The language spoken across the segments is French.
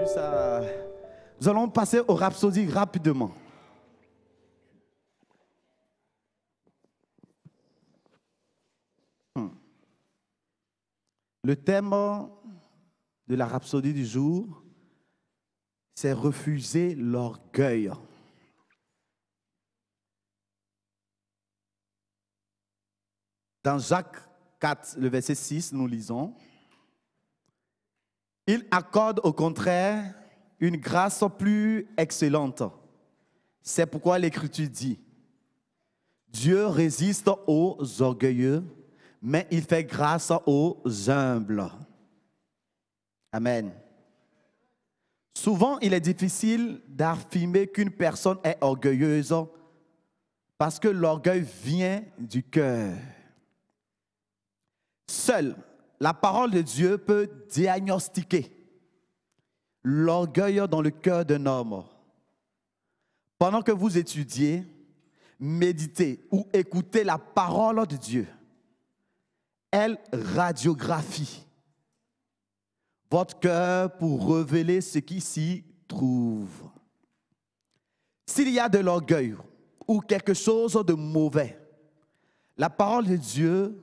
plus à... Nous allons passer aux rhapsodies rapidement. Le thème de la rhapsodie du jour, c'est refuser l'orgueil. Dans Jacques 4, le verset 6, nous lisons: il accorde au contraire une grâce plus excellente. C'est pourquoi l'Écriture dit: Dieu résiste aux orgueilleux, mais il fait grâce aux humbles. Amen. Souvent, il est difficile d'affirmer qu'une personne est orgueilleuse parce que l'orgueil vient du cœur. Seule la parole de Dieu peut diagnostiquer l'orgueil dans le cœur d'un homme. Pendant que vous étudiez, méditez ou écoutez la parole de Dieu, elle radiographie votre cœur pour révéler ce qui s'y trouve. S'il y a de l'orgueil ou quelque chose de mauvais, la parole de Dieu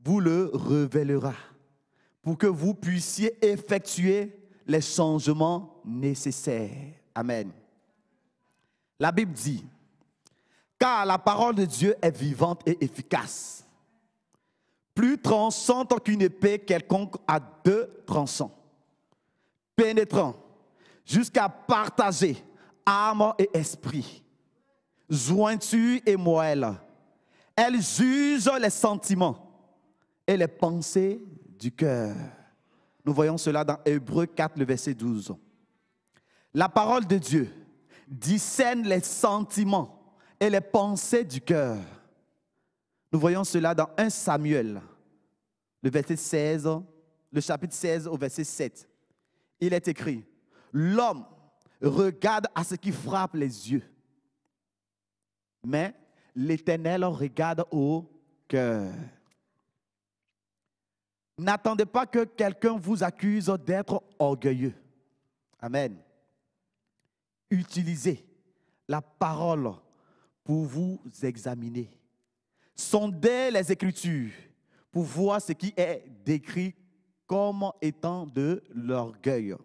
vous le révélera pour que vous puissiez effectuer les changements nécessaires. Amen. La Bible dit: car la parole de Dieu est vivante et efficace, plus tranchante qu'une épée quelconque à deux tranchants, pénétrant jusqu'à partager âme et esprit, jointure et moelle. Elle juge les sentiments et les pensées du cœur. Nous voyons cela dans Hébreux 4, le verset 12. La parole de Dieu discerne les sentiments et les pensées du cœur. Nous voyons cela dans 1 Samuel, le chapitre 16 au verset 7. Il est écrit: l'homme regarde à ce qui frappe les yeux, mais l'Éternel regarde au cœur. N'attendez pas que quelqu'un vous accuse d'être orgueilleux. Amen. Utilisez la parole pour vous examiner. Sondez les Écritures pour voir ce qui est décrit comme étant de l'orgueil.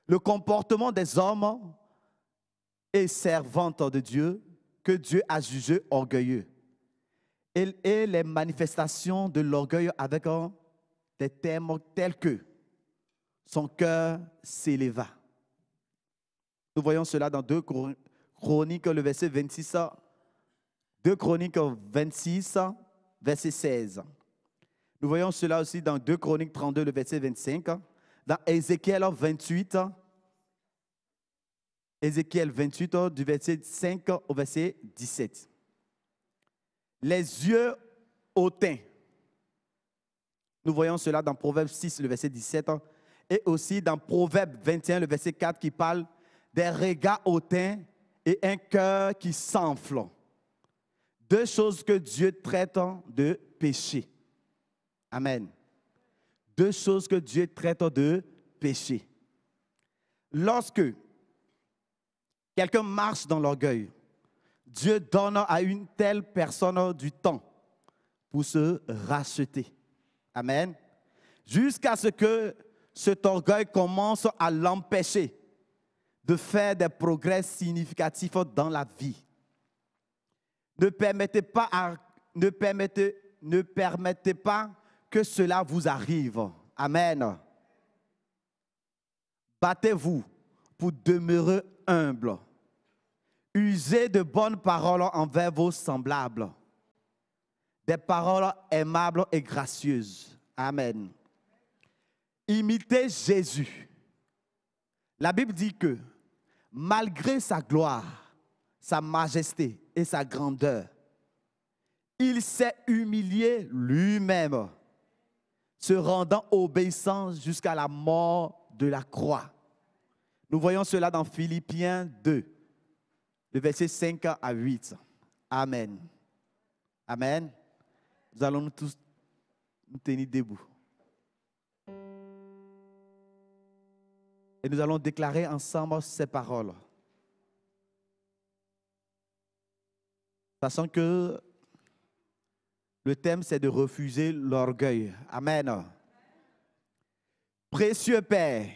Le comportement des hommes et servantes de Dieu que Dieu a jugés orgueilleux et les manifestations de l'orgueil avec des termes tels que son cœur s'éleva. Nous voyons cela dans 2 Chroniques, le verset 26, 2 Chroniques 26, verset 16. Nous voyons cela aussi dans 2 Chroniques 32, le verset 25, dans Ézéchiel 28, du verset 5 au verset 17. Les yeux hautains. Nous voyons cela dans Proverbe 6, le verset 17, et aussi dans Proverbe 21, le verset 4, qui parle des regards hautains et un cœur qui s'enfle. Deux choses que Dieu traite de péché. Amen. Deux choses que Dieu traite de péché. Lorsque quelqu'un marche dans l'orgueil, Dieu donne à une telle personne du temps pour se racheter. Amen. Jusqu'à ce que cet orgueil commence à l'empêcher de faire des progrès significatifs dans la vie. Ne permettez pas que cela vous arrive. Amen. Battez-vous pour demeurer humble. Usez de bonnes paroles envers vos semblables. Des paroles aimables et gracieuses. Amen. Imitez Jésus. La Bible dit que malgré sa gloire, sa majesté et sa grandeur, il s'est humilié lui-même, se rendant obéissant jusqu'à la mort de la croix. Nous voyons cela dans Philippiens 2, le verset 5 à 8. Amen. Amen. Nous allons nous tous nous tenir debout. Et nous allons déclarer ensemble ces paroles. Sachant que le thème, c'est de refuser l'orgueil. Amen. Précieux Père,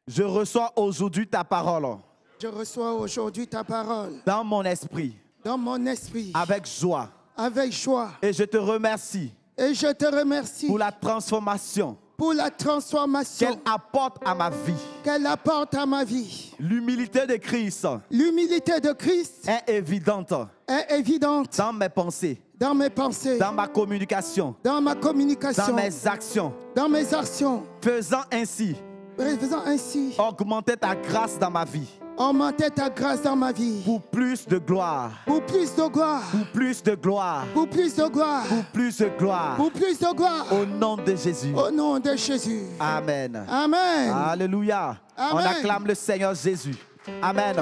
je reçois aujourd'hui ta parole. Je reçois aujourd'hui ta parole Dans mon esprit. dans mon esprit. Avec joie. Avec joie. Et je te remercie. Et je te remercie Pour la transformation. pour la transformation Qu'elle apporte à ma vie. qu'elle apporte à ma vie. L'humilité de Christ. L'humilité de Christ Est évidente. est évidente Dans mes pensées. dans mes pensées, Dans ma communication. dans ma communication, Dans mes actions. dans mes actions. Faisant ainsi. Faisant ainsi, Augmenter ta grâce dans ma vie. augmenter ta grâce dans ma vie. Pour plus de gloire. Pour plus de gloire. Pour plus de gloire. Pour plus de gloire. Pour plus de gloire. Pour plus de gloire. Au nom de Jésus. Au nom de Jésus. Amen. Amen. Alléluia. Amen. On acclame le Seigneur Jésus. Amen.